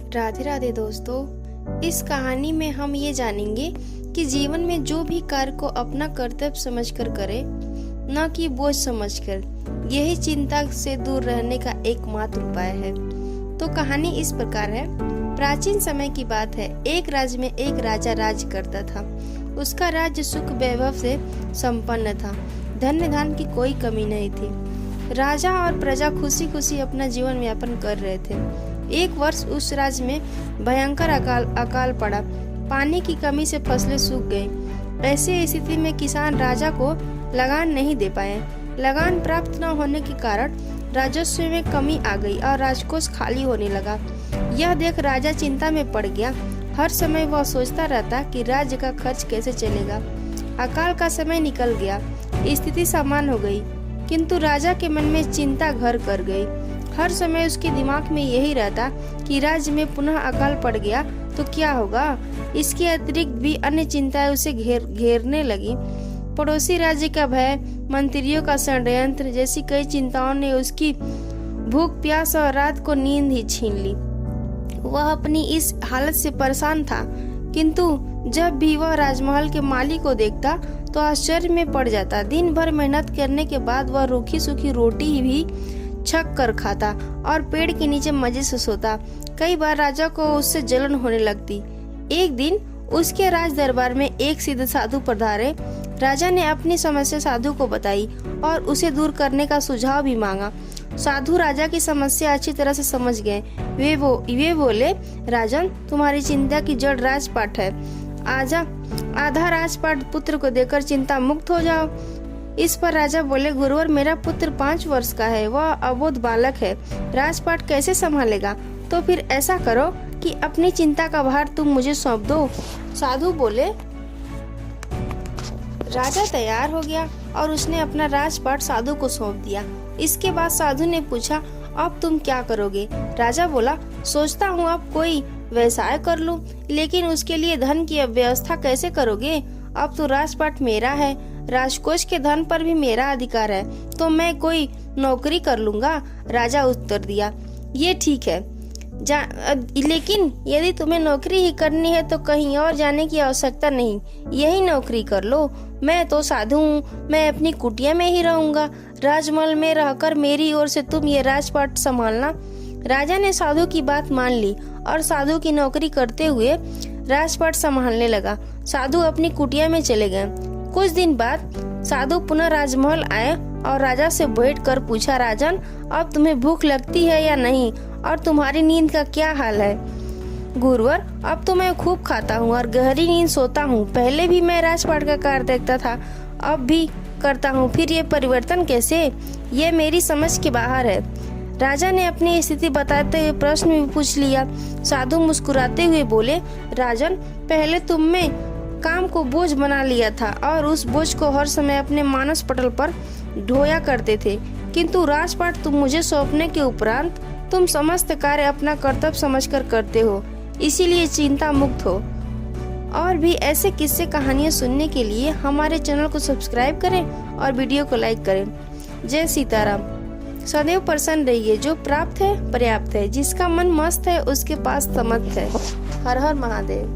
राधे राधे दोस्तों, इस कहानी में हम ये जानेंगे कि जीवन में जो भी कार्य को अपना कर्तव्य समझकर करें, न कि बोझ समझकर, यही चिंता से दूर रहने का एकमात्र उपाय है। तो कहानी इस प्रकार है। प्राचीन समय की बात है। एक राज्य में एक राजा राज करता था। उसका राज्य सुख वैभव से संपन्न था। धन्य धान की कोई कमी नहीं थी। राजा और प्रजा खुशी खुशी अपना जीवन यापन कर रहे थे। एक वर्ष उस राज्य में भयंकर अकाल पड़ा। पानी की कमी से फसलें सूख गईं। ऐसी स्थिति में किसान राजा को लगान नहीं दे पाए। लगान प्राप्त न होने के कारण राजस्व में कमी आ गई और राजकोष खाली होने लगा। यह देख राजा चिंता में पड़ गया। हर समय वह सोचता रहता कि राज्य का खर्च कैसे चलेगा। अकाल का समय निकल गया, स्थिति सामान्य हो गई, किंतु राजा के मन में चिंता घर कर गई। हर समय उसके दिमाग में यही रहता कि राज्य में पुनः अकाल पड़ गया तो क्या होगा। इसके अतिरिक्त भी अन्य चिंताएं उसे घेरने लगी। पड़ोसी राज्य का भय, मंत्रियों का षड्यंत्र जैसी कई चिंताओं ने उसकी भूख प्यास और रात को नींद ही छीन ली। वह अपनी इस हालत से परेशान था, किंतु जब भी वह राजमहल के माली को देखता तो आश्चर्य में पड़ जाता। दिन भर मेहनत करने के बाद वह रूखी सूखी रोटी भी छक कर खाता और पेड़ के नीचे मजे से सोता। कई बार राजा को उससे जलन होने लगती। एक दिन उसके राज दरबार में एक सिद्ध साधु पधारे। राजा ने अपनी समस्या साधु को बताई और उसे दूर करने का सुझाव भी मांगा। साधु राजा की समस्या अच्छी तरह से समझ गए। वे बोले, राजन, तुम्हारी चिंता की जड़ राजपाट है। आधा राजपाट पुत्र को देकर चिंता मुक्त हो जाओ। इस पर राजा बोले, गुरुवर, मेरा पुत्र 5 वर्ष का है, वह अबोध बालक है, राजपाट कैसे संभालेगा? तो फिर ऐसा करो कि अपनी चिंता का भार तुम मुझे सौंप दो। साधु बोले। राजा तैयार हो गया और उसने अपना राजपाट साधु को सौंप दिया। इसके बाद साधु ने पूछा, अब तुम क्या करोगे? राजा बोला, सोचता हूँ अब कोई व्यवसाय कर लूं, लेकिन उसके लिए धन की व्यवस्था कैसे करोगे? अब तो राजपाट मेरा है, राजकोष के धन पर भी मेरा अधिकार है, तो मैं कोई नौकरी कर लूंगा। राजा उत्तर दिया, ये ठीक है, लेकिन यदि तुम्हें नौकरी ही करनी है तो कहीं और जाने की आवश्यकता नहीं, यही नौकरी कर लो। मैं तो साधु हूँ, मैं अपनी कुटिया में ही रहूंगा। राजमहल में रहकर मेरी ओर से तुम ये राजपाट संभालना। राजा ने साधु की बात मान ली और साधु की नौकरी करते हुए राजपाट संभालने लगा। साधु अपनी कुटिया में चले गए। कुछ दिन बाद साधु पुनः राजमहल आए और राजा से बैठ कर पूछा, राजन, अब तुम्हें भूख लगती है या नहीं, और तुम्हारी नींद का क्या हाल है? गुरुवर, अब तो मैं खूब खाता हूँ और गहरी नींद सोता हूँ। पहले भी मैं राजपाट का कार्य देखता था, अब भी करता हूँ, फिर ये परिवर्तन कैसे? ये मेरी समझ के बाहर है। राजा ने अपनी स्थिति बताते हुए प्रश्न भी पूछ लिया। साधु मुस्कुराते हुए बोले, राजन, पहले तुम में काम को बोझ बना लिया था और उस बोझ को हर समय अपने मानस पटल पर ढोया करते थे, किंतु राजपाट तुम मुझे सौंपने के उपरांत तुम समस्त कार्य अपना कर्तव्य समझकर करते हो, इसीलिए चिंता मुक्त हो। और भी ऐसे किस्से कहानियां सुनने के लिए हमारे चैनल को सब्सक्राइब करें और वीडियो को लाइक करें। जय सीताराम। सदैव प्रसन्न रहिए। जो प्राप्त है पर्याप्त है, जिसका मन मस्त है उसके पास समर्थ है। हर हर महादेव।